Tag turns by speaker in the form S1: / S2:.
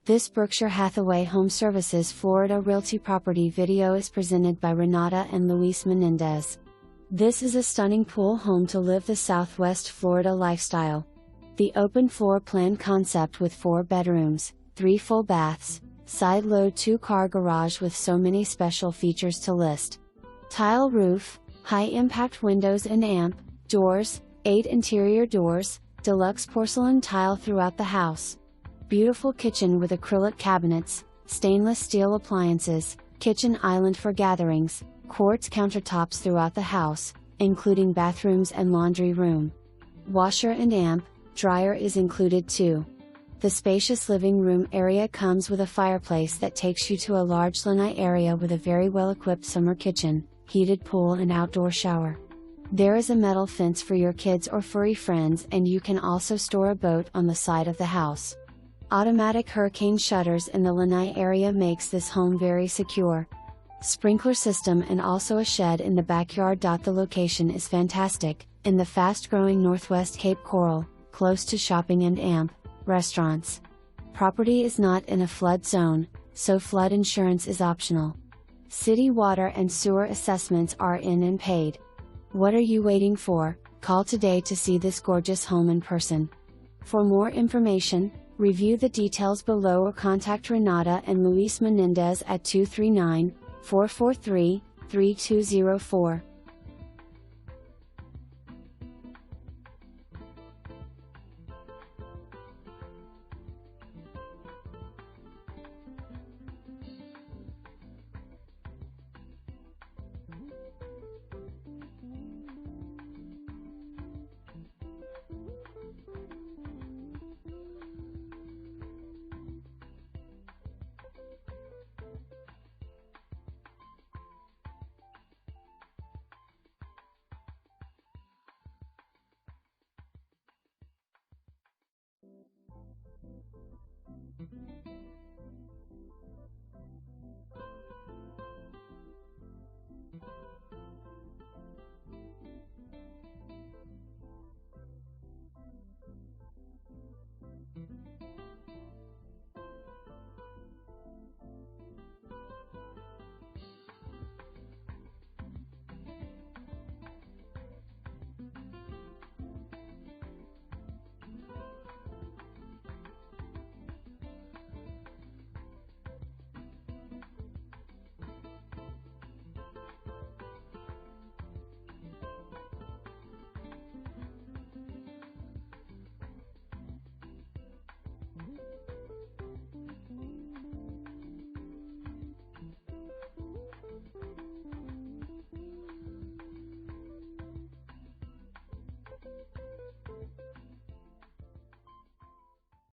S1: This Berkshire Hathaway HomeServices Florida Realty property video is presented by Renata and Luis Menendez. This is a stunning pool home to live the Southwest Florida lifestyle. The open floor plan concept with 4 bedrooms, 3 full baths, side-load 2-car garage with so many special features to list. Tile roof, high-impact windows and amp, doors, 8 interior doors, deluxe porcelain tile throughout the house. Beautiful kitchen with acrylic cabinets, stainless steel appliances, kitchen island for gatherings, quartz countertops throughout the house, including bathrooms and laundry room. Washer and amp, dryer is included too. The spacious living room area comes with a fireplace that takes you to a large lanai area with a very well-equipped summer kitchen, heated pool and outdoor shower. There is a metal fence for your kids or furry friends, and you can also store a boat on the side of the house. Automatic hurricane shutters in the lanai area makes this home very secure. Sprinkler system and also a shed in the backyard. The location is fantastic, in the fast-growing Northwest Cape Coral, close to shopping and amp, restaurants. Property is not in a flood zone, so flood insurance is optional. City water and sewer assessments are in and paid. What are you waiting for? Call today to see this gorgeous home in person. For more information, review the details below or contact Renata and Luis Menendez at 239-443-3204.